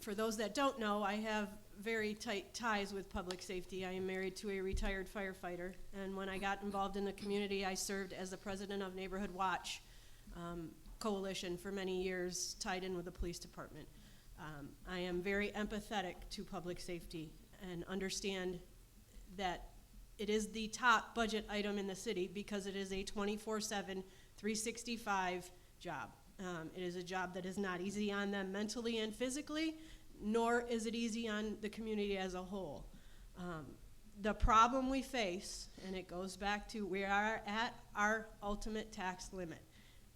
For those that don't know, I have very tight ties with public safety. I am married to a retired firefighter, and when I got involved in the community, I served as the president of Neighborhood Watch Coalition for many years, tied in with the police department. I am very empathetic to public safety and understand that it is the top budget item in the city because it is a 24/7, 365 job. It is a job that is not easy on them mentally and physically, nor is it easy on the community as a whole. The problem we face, and it goes back to we are at our ultimate tax limit.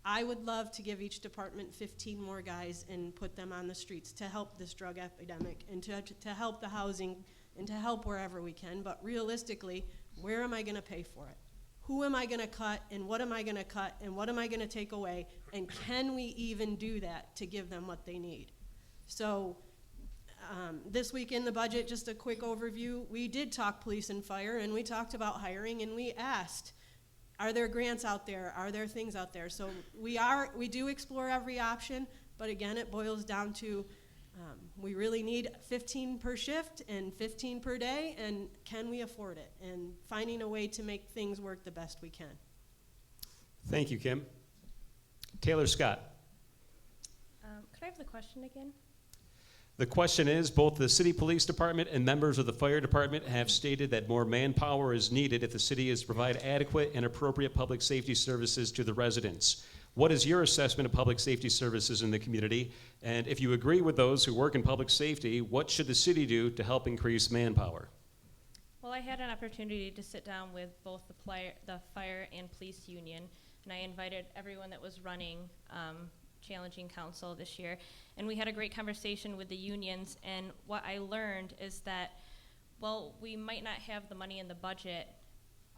I would love to give each department 15 more guys and put them on the streets to help this drug epidemic and to help the housing and to help wherever we can. But realistically, where am I going to pay for it? Who am I going to cut, and what am I going to cut, and what am I going to take away? And can we even do that to give them what they need? So this week in the budget, just a quick overview, we did talk police and fire, and we talked about hiring, and we asked, are there grants out there? Are there things out there? So we do explore every option, but again, it boils down to we really need 15 per shift and 15 per day, and can we afford it? And finding a way to make things work the best we can. Thank you, Kim. Taylor Scott. Could I have the question again? The question is, both the city police department and members of the fire department have stated that more manpower is needed if the city is to provide adequate and appropriate public safety services to the residents. What is your assessment of public safety services in the community? And if you agree with those who work in public safety, what should the city do to help increase manpower? Well, I had an opportunity to sit down with both the fire and police union, and I invited everyone that was running Challenging Council this year, and we had a great conversation with the unions, and what I learned is that, well, we might not have the money in the budget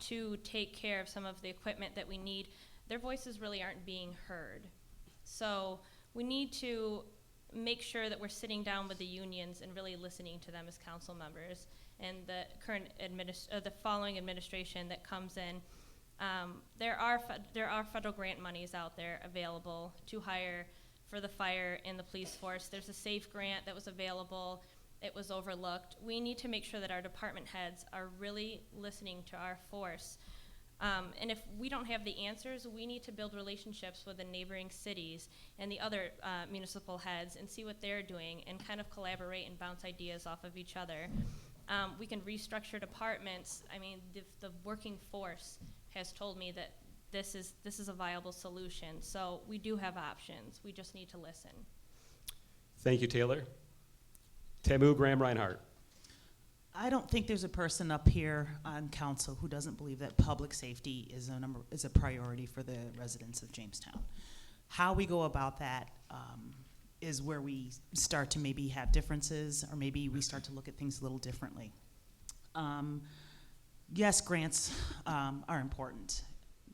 to take care of some of the equipment that we need, their voices really aren't being heard. So we need to make sure that we're sitting down with the unions and really listening to them as council members. And the current the following administration that comes in, there are federal grant monies out there available to hire for the fire and the police force. There's a SAFE grant that was available. It was overlooked. We need to make sure that our department heads are really listening to our force. And if we don't have the answers, we need to build relationships with the neighboring cities and the other municipal heads and see what they're doing and kind of collaborate and bounce ideas off of each other. We can restructure departments. I mean, the working force has told me that this is a viable solution. So we do have options. We just need to listen. Thank you, Taylor. Tamu Graham-Reinhardt. I don't think there's a person up here on council who doesn't believe that public safety is a priority for the residents of Jamestown. How we go about that is where we start to maybe have differences, or maybe we start to look at things a little differently. Yes, grants are important.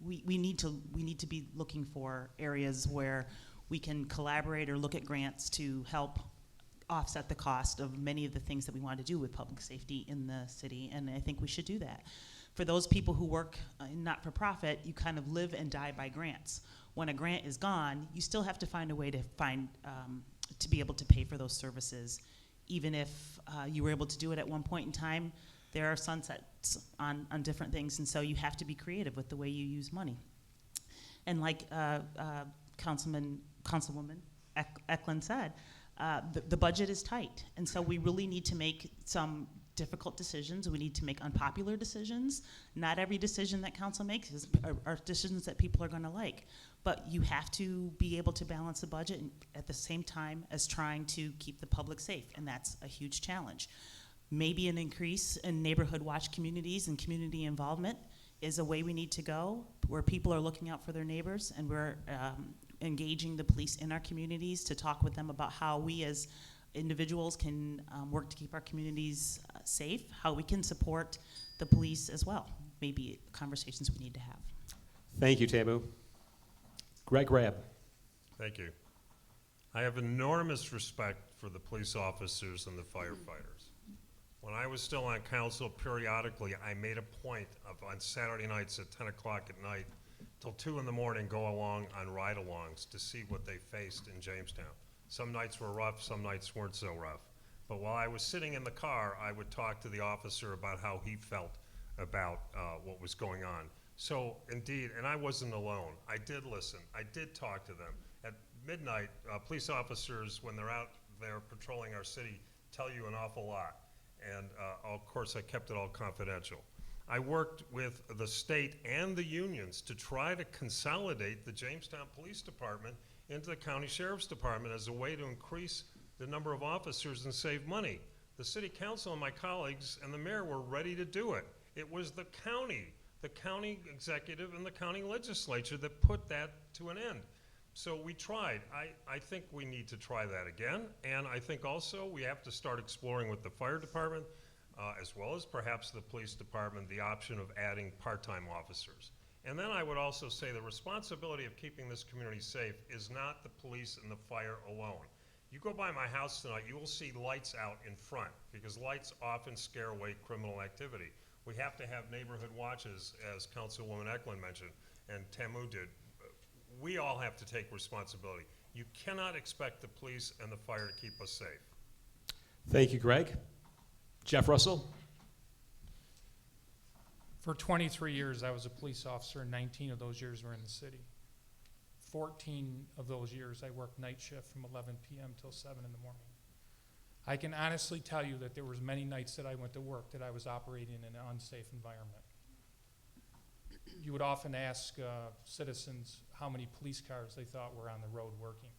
We need to be looking for areas where we can collaborate or look at grants to help offset the cost of many of the things that we want to do with public safety in the city, and I think we should do that. For those people who work not-for-profit, you kind of live and die by grants. When a grant is gone, you still have to find a way to be able to pay for those services. Even if you were able to do it at one point in time, there are sunsets on different things, and so you have to be creative with the way you use money. And like Councilwoman Ecklund said, the budget is tight, and so we really need to make some difficult decisions. We need to make unpopular decisions. Not every decision that council makes are decisions that people are going to like, but you have to be able to balance the budget at the same time as trying to keep the public safe, and that's a huge challenge. Maybe an increase in neighborhood watch communities and community involvement is a way we need to go, where people are looking out for their neighbors, and we're engaging the police in our communities to talk with them about how we as individuals can work to keep our communities safe, how we can support the police as well. Maybe conversations we need to have. Thank you, Tamu. Gregory Rabb. Thank you. I have enormous respect for the police officers and the firefighters. When I was still on council, periodically, I made a point of, on Saturday nights at 10 o'clock at night, till 2 in the morning, go along on ride-alongs to see what they faced in Jamestown. Some nights were rough, some nights weren't so rough. But while I was sitting in the car, I would talk to the officer about how he felt about what was going on. So indeed, and I wasn't alone. I did listen. I did talk to them. At midnight, police officers, when they're out there patrolling our city, tell you an awful lot. And of course, I kept it all confidential. I worked with the state and the unions to try to consolidate the Jamestown Police Department into the County Sheriff's Department as a way to increase the number of officers and save money. The City Council and my colleagues and the mayor were ready to do it. It was the county executive and the county legislature that put that to an end. So we tried. I think we need to try that again, and I think also we have to start exploring with the fire department, as well as perhaps the police department, the option of adding part-time officers. And then I would also say the responsibility of keeping this community safe is not the police and the fire alone. You go by my house tonight, you will see lights out in front, because lights often scare away criminal activity. We have to have neighborhood watches, as Councilwoman Ecklund mentioned, and Tamu did. We all have to take responsibility. You cannot expect the police and the fire to keep us safe. Thank you, Greg. Jeff Russell. For 23 years, I was a police officer, and 19 of those years were in the city. 14 of those years, I worked night shift from 11 p.m. till 7 in the morning. I can honestly tell you that there was many nights that I went to work that I was operating in an unsafe environment. You would often ask citizens how many police cars they thought were on the road working.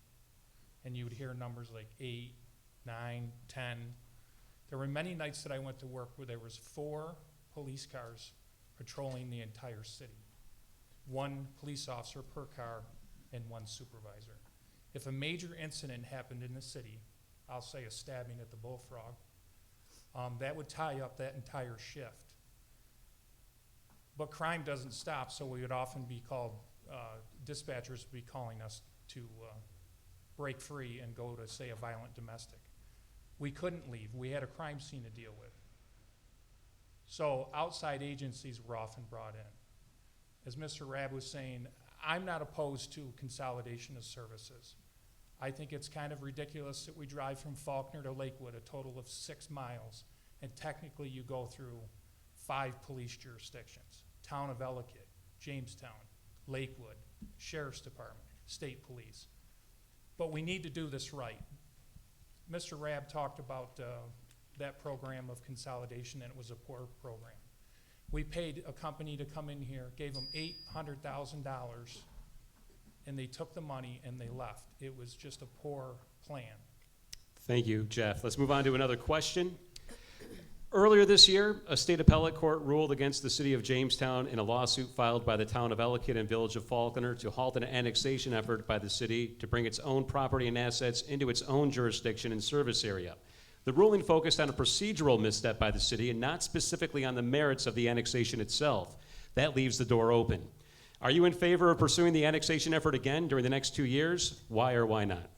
And you would hear numbers like 8, 9, 10. There were many nights that I went to work where there was 4 police cars patrolling the entire city. 1 police officer per car and 1 supervisor. If a major incident happened in the city, I'll say a stabbing at the Bullfrog, that would tie up that entire shift. But crime doesn't stop, so we would often be called, dispatchers would be calling us to break free and go to, say, a violent domestic. We couldn't leave. We had a crime scene to deal with. So outside agencies were often brought in. As Mr. Rabb was saying, I'm not opposed to consolidation of services. I think it's kind of ridiculous that we drive from Faulkner to Lakewood, a total of 6 miles, and technically you go through 5 police jurisdictions: Town of Ellicott, Jamestown, Lakewood, Sheriff's Department, State Police. But we need to do this right. Mr. Rabb talked about that program of consolidation, and it was a poor program. We paid a company to come in here, gave them $800,000, and they took the money and they left. It was just a poor plan. Thank you, Jeff. Let's move on to another question. Earlier this year, a state appellate court ruled against the city of Jamestown in a lawsuit filed by the town of Ellicott and village of Faulkner to halt an annexation effort by the city to bring its own property and assets into its own jurisdiction and service area. The ruling focused on a procedural misstep by the city and not specifically on the merits of the annexation itself. That leaves the door open. Are you in favor of pursuing the annexation effort again during the next 2 years? Why or why not?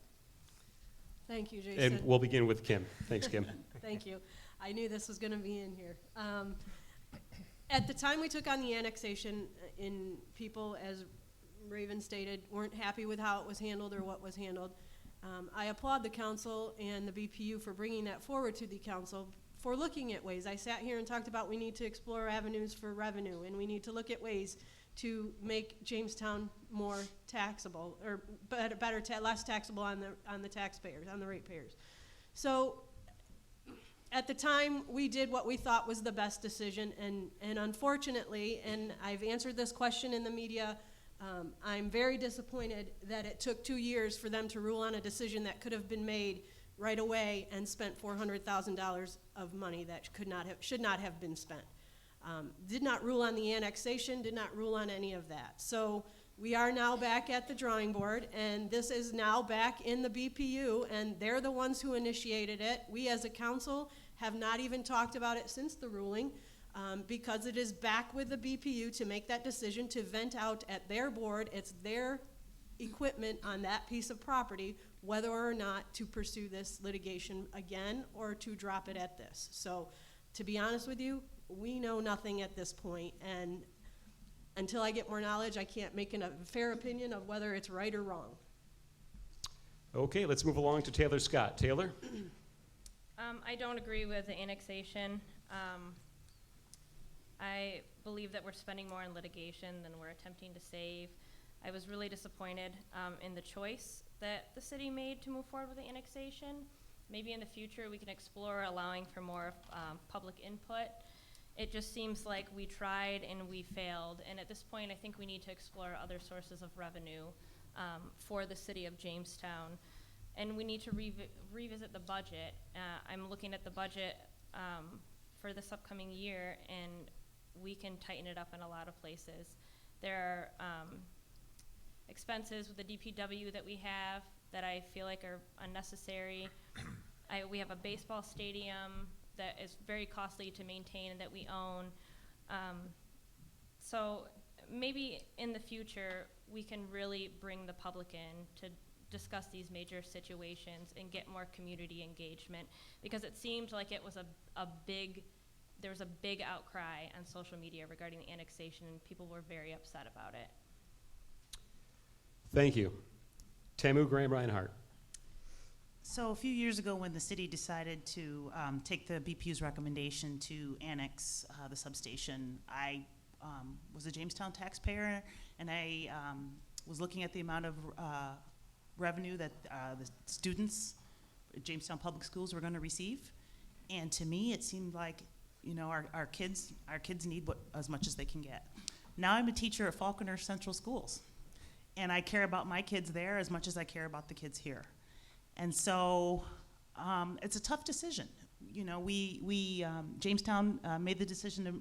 Thank you, Jason. And we'll begin with Kim. Thanks, Kim. Thank you. I knew this was going to be in here. At the time we took on the annexation, people, as Raven stated, weren't happy with how it was handled or what was handled. I applaud the council and the BPU for bringing that forward to the council, for looking at ways. I sat here and talked about we need to explore avenues for revenue, and we need to look at ways to make Jamestown more taxable, or less taxable on the taxpayers, on the ratepayers. So at the time, we did what we thought was the best decision, and unfortunately, and I've answered this question in the media, I'm very disappointed that it took 2 years for them to rule on a decision that could have been made right away and spent $400,000 of money that should not have been spent. Did not rule on the annexation, did not rule on any of that. So we are now back at the drawing board, and this is now back in the BPU, and they're the ones who initiated it. We as a council have not even talked about it since the ruling, because it is back with the BPU to make that decision to vent out at their board. It's their equipment on that piece of property, whether or not to pursue this litigation again or to drop it at this. So to be honest with you, we know nothing at this point, and until I get more knowledge, I can't make a fair opinion of whether it's right or wrong. Okay, let's move along to Taylor Scott. Taylor? I don't agree with the annexation. I believe that we're spending more on litigation than we're attempting to save. I was really disappointed in the choice that the city made to move forward with the annexation. Maybe in the future we can explore allowing for more public input. It just seems like we tried and we failed, and at this point I think we need to explore other sources of revenue for the city of Jamestown. And we need to revisit the budget. I'm looking at the budget for this upcoming year, and we can tighten it up in a lot of places. There are expenses with the DPW that we have that I feel like are unnecessary. We have a baseball stadium that is very costly to maintain and that we own. So maybe in the future we can really bring the public in to discuss these major situations and get more community engagement, because it seemed like it was there was a big outcry on social media regarding the annexation, and people were very upset about it. Thank you. Tamu Graham-Reinhardt. So a few years ago, when the city decided to take the BPU's recommendation to annex the substation, I was a Jamestown taxpayer, and I was looking at the amount of revenue that the students at Jamestown Public Schools were going to receive, and to me, it seemed like, you know, our kids need as much as they can get. Now I'm a teacher at Faulkner Central Schools, and I care about my kids there as much as I care about the kids here. And so it's a tough decision. You know, Jamestown made the decision to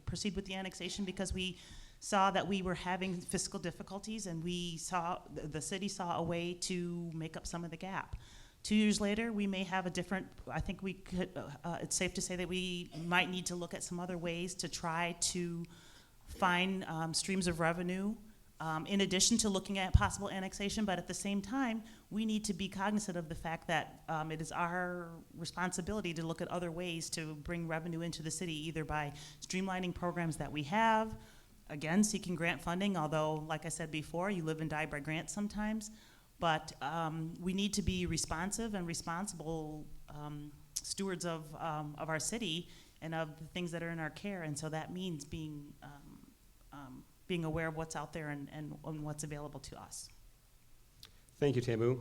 proceed with the annexation because we saw that we were having fiscal difficulties, and the city saw a way to make up some of the gap. 2 years later, we may have a different, I think we could, it's safe to say that we might need to look at some other ways to try to find streams of revenue in addition to looking at possible annexation, but at the same time, we need to be cognizant of the fact that it is our responsibility to look at other ways to bring revenue into the city, either by streamlining programs that we have, again, seeking grant funding, although, like I said before, you live and die by grants sometimes, but we need to be responsive and responsible stewards of our city and of the things that are in our care, and so that means being aware of what's out there and what's available to us. Thank you, Tamu.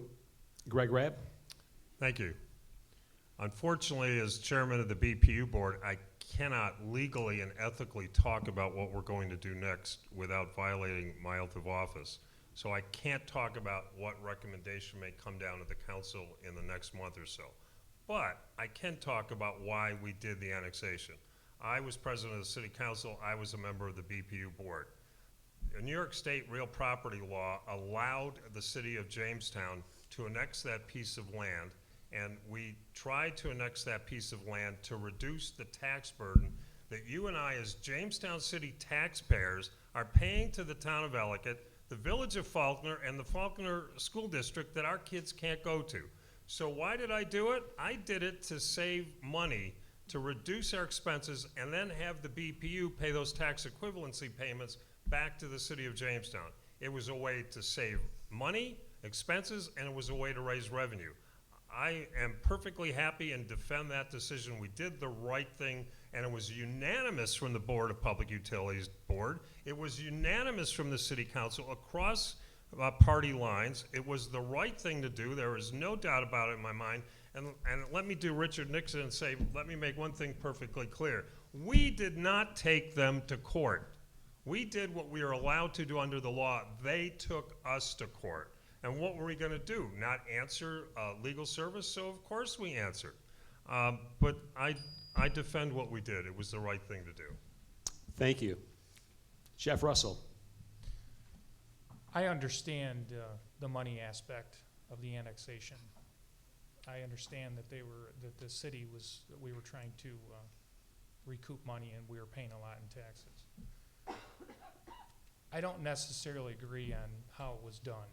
Greg Rabb? Thank you. Unfortunately, as chairman of the BPU board, I cannot legally and ethically talk about what we're going to do next without violating my oath of office. So I can't talk about what recommendation may come down to the council in the next month or so. But I can talk about why we did the annexation. I was president of the city council. I was a member of the BPU board. New York State real property law allowed the city of Jamestown to annex that piece of land, and we tried to annex that piece of land to reduce the tax burden that you and I as Jamestown City taxpayers are paying to the town of Ellicott, the village of Faulkner, and the Faulkner School District that our kids can't go to. So why did I do it? I did it to save money, to reduce our expenses, and then have the BPU pay those tax equivalency payments back to the city of Jamestown. It was a way to save money, expenses, and it was a way to raise revenue. I am perfectly happy and defend that decision. We did the right thing, and it was unanimous from the Board of Public Utilities Board. It was unanimous from the City Council across party lines. It was the right thing to do. There is no doubt about it in my mind. And let me do Richard Nixon and say, let me make one thing perfectly clear. We did not take them to court. We did what we are allowed to do under the law. They took us to court. And what were we going to do? Not answer legal service? So of course we answered. But I defend what we did. It was the right thing to do. Thank you. Jeff Russell? I understand the money aspect of the annexation. I understand that the city was, that we were trying to recoup money and we were paying a lot in taxes. I don't necessarily agree on how it was done.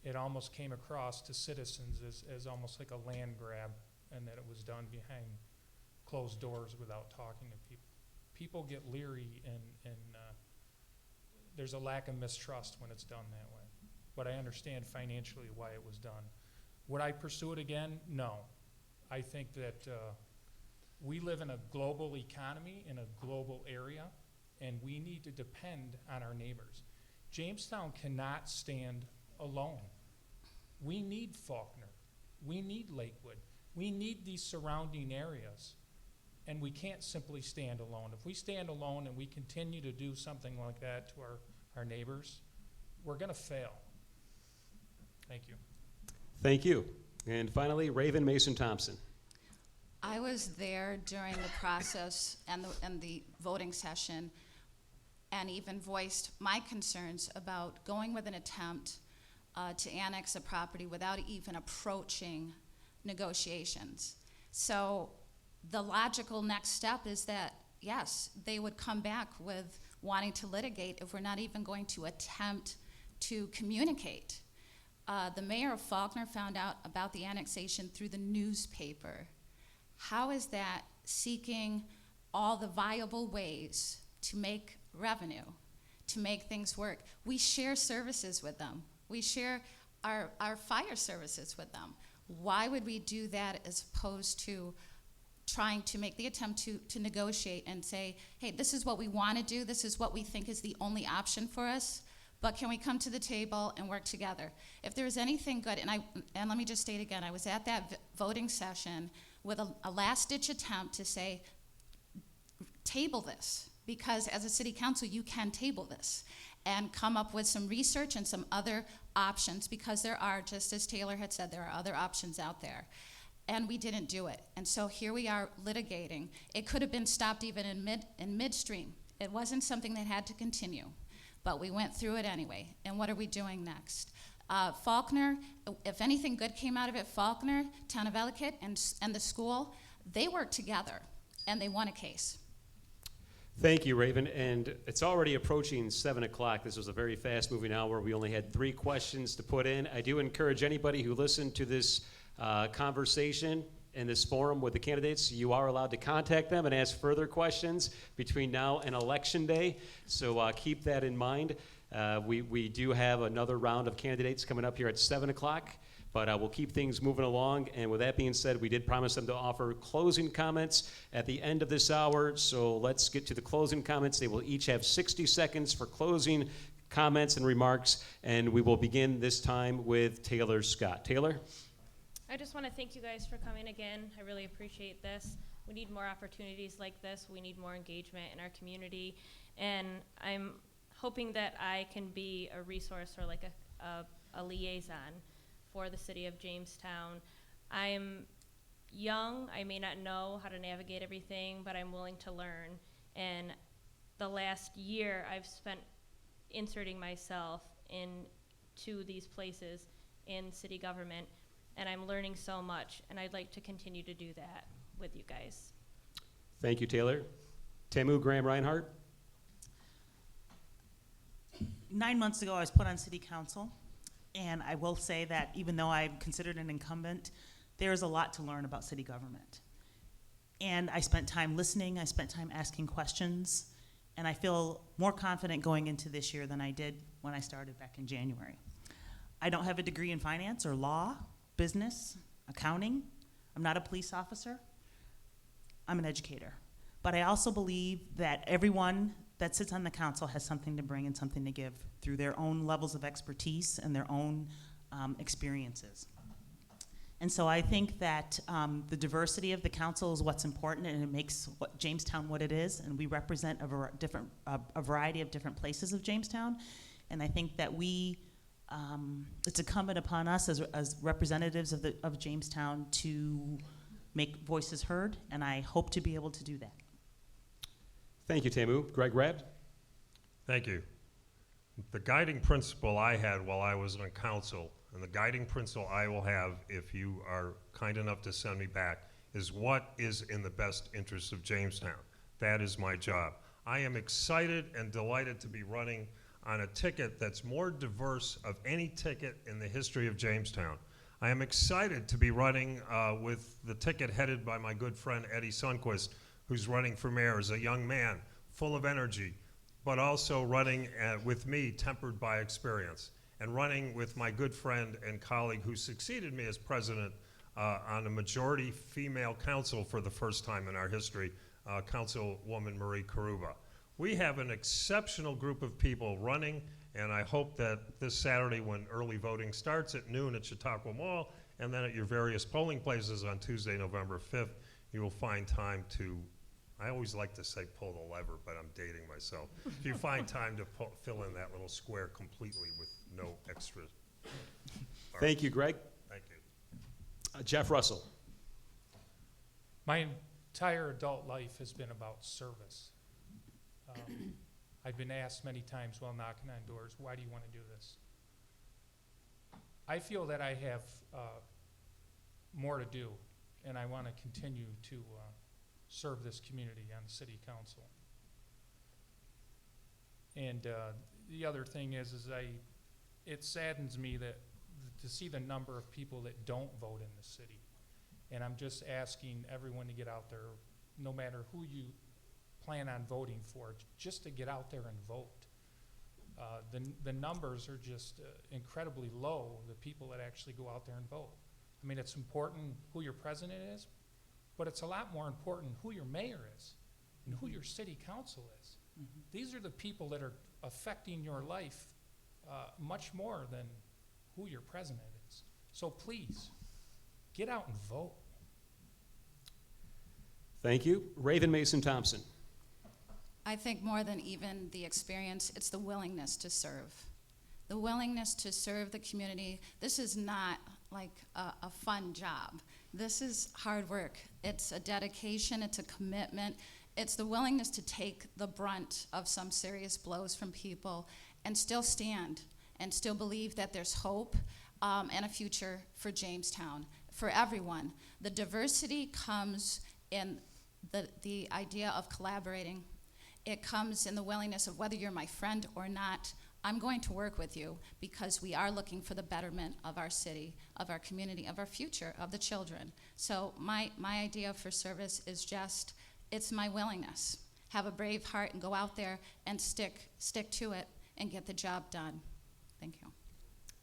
It almost came across to citizens as almost like a land grab, and that it was done behind closed doors without talking to people. People get leery, and there's a lack of mistrust when it's done that way. But I understand financially why it was done. Would I pursue it again? No. I think that we live in a global economy, in a global area, and we need to depend on our neighbors. Jamestown cannot stand alone. We need Faulkner. We need Lakewood. We need these surrounding areas, and we can't simply stand alone. If we stand alone and we continue to do something like that to our neighbors, we're gonna fail. Thank you. Thank you. And finally, Raven Mason Thompson. I was there during the process and the voting session, and even voiced my concerns about going with an attempt to annex a property without even approaching negotiations. So the logical next step is that, yes, they would come back with wanting to litigate if we're not even going to attempt to communicate. The mayor of Faulkner found out about the annexation through the newspaper. How is that seeking all the viable ways to make revenue, to make things work? We share services with them. We share our fire services with them. Why would we do that as opposed to trying to make the attempt to negotiate and say, hey, this is what we want to do, this is what we think is the only option for us, but can we come to the table and work together? If there's anything good, and let me just state again, I was at that voting session with a last-ditch attempt to say, table this, because as a city council, you can table this and come up with some research and some other options, because there are, just as Taylor had said, there are other options out there. And we didn't do it. And so here we are litigating. It could have been stopped even in midstream. It wasn't something that had to continue, but we went through it anyway. And what are we doing next? Faulkner, if anything good came out of it, Faulkner, Town of Ellicott, and the school, they worked together, and they won a case. Thank you, Raven. And it's already approaching 7 o'clock. This was a very fast-moving hour. We only had 3 questions to put in. I do encourage anybody who listened to this conversation in this forum with the candidates, you are allowed to contact them and ask further questions between now and Election Day. So keep that in mind. We do have another round of candidates coming up here at 7 o'clock. But we'll keep things moving along. And with that being said, we did promise them to offer closing comments at the end of this hour. So let's get to the closing comments. They will each have 60 seconds for closing comments and remarks. And we will begin this time with Taylor Scott. Taylor? I just want to thank you guys for coming again. I really appreciate this. We need more opportunities like this. We need more engagement in our community. And I'm hoping that I can be a resource or like a liaison for the city of Jamestown. I'm young, I may not know how to navigate everything, but I'm willing to learn. And the last year I've spent inserting myself into these places in city government, and I'm learning so much, and I'd like to continue to do that with you guys. Thank you, Taylor. Tamu Graham-Reinhardt? 9 months ago, I was put on city council. And I will say that even though I'm considered an incumbent, there is a lot to learn about city government. And I spent time listening, I spent time asking questions, and I feel more confident going into this year than I did when I started back in January. I don't have a degree in finance or law, business, accounting. I'm not a police officer. I'm an educator. But I also believe that everyone that sits on the council has something to bring and something to give through their own levels of expertise and their own experiences. And so I think that the diversity of the council is what's important, and it makes Jamestown what it is, and we represent a variety of different places of Jamestown. And I think that it's incumbent upon us as representatives of Jamestown to make voices heard, and I hope to be able to do that. Thank you, Tamu. Greg Rabb? Thank you. The guiding principle I had while I was on council, and the guiding principle I will have if you are kind enough to send me back, is what is in the best interest of Jamestown. That is my job. I am excited and delighted to be running on a ticket that's more diverse of any ticket in the history of Jamestown. I am excited to be running with the ticket headed by my good friend Eddie Sundquist, who's running for mayor as a young man, full of energy, but also running with me, tempered by experience, and running with my good friend and colleague who succeeded me as president on a majority female council for the first time in our history, Councilwoman Marie Karuba. We have an exceptional group of people running, and I hope that this Saturday when early voting starts at noon at Chautauqua Mall, and then at your various polling places on Tuesday, November 5th, you will find time to, I always like to say pull the lever, but I'm dating myself. If you find time to fill in that little square completely with no extra. Thank you, Greg. Thank you. Jeff Russell? My entire adult life has been about service. I've been asked many times while knocking on doors, why do you want to do this? I feel that I have more to do, and I want to continue to serve this community on the city council. And the other thing is it saddens me that to see the number of people that don't vote in the city. And I'm just asking everyone to get out there, no matter who you plan on voting for, just to get out there and vote. The numbers are just incredibly low, the people that actually go out there and vote. I mean, it's important who your president is, but it's a lot more important who your mayor is and who your city council is. Mm-hmm. These are the people that are affecting your life much more than who your president is. So please, get out and vote. Thank you. Raven Mason Thompson? I think more than even the experience, it's the willingness to serve. The willingness to serve the community. This is not like a fun job. This is hard work. It's a dedication, it's a commitment. It's the willingness to take the brunt of some serious blows from people and still stand and still believe that there's hope and a future for Jamestown, for everyone. The diversity comes in the idea of collaborating it comes in the willingness of whether you're my friend or not, I'm going to work with you because we are looking for the betterment of our city, of our community, of our future, of the children. So my idea for service is just, it's my willingness. Have a brave heart and go out there and stick to it and get the job done. Thank you.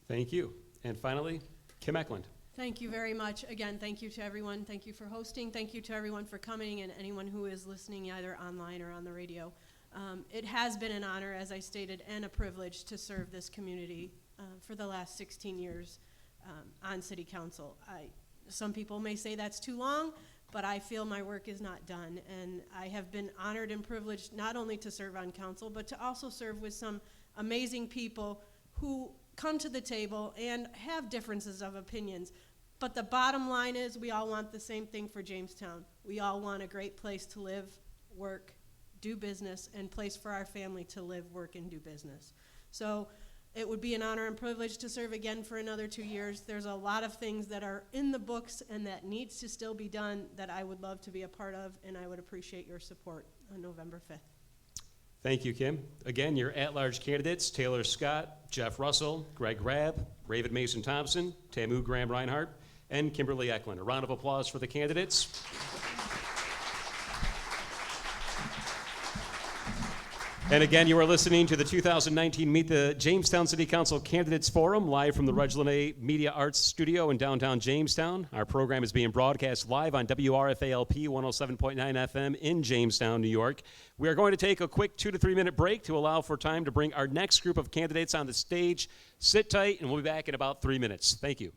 Thank you. And finally, Kim Ecklund. Thank you very much. Again, thank you to everyone. Thank you for hosting. Thank you to everyone for coming and anyone who is listening either online or on the radio. It has been an honor, as I stated, and a privilege to serve this community for the last 16 years on City Council. Some people may say that's too long, but I feel my work is not done. And I have been honored and privileged not only to serve on council, but to also serve with some amazing people who come to the table and have differences of opinions. But the bottom line is we all want the same thing for Jamestown. We all want a great place to live, work, do business, and place for our family to live, work, and do business. So it would be an honor and privilege to serve again for another 2 years. There's a lot of things that are in the books and that needs to still be done that I would love to be a part of, and I would appreciate your support on November 5th. Thank you, Kim. Again, your at-large candidates, Taylor Scott, Jeff Russell, Greg Rabb, Raven Mason Thompson, Tamu Graham-Reinhardt, and Kimberly Ecklund. A round of applause for the candidates. And again, you are listening to the 2019 Meet the Jamestown City Council Candidates Forum, live from the Reg Lenna Media Arts Studio in downtown Jamestown. Our program is being broadcast live on WRFA LP 107.9 FM in Jamestown, New York. We are going to take a quick 2 to 3 minute break to allow for time to bring our next group of candidates on the stage. Sit tight, and we'll be back in about 3 minutes. Thank you.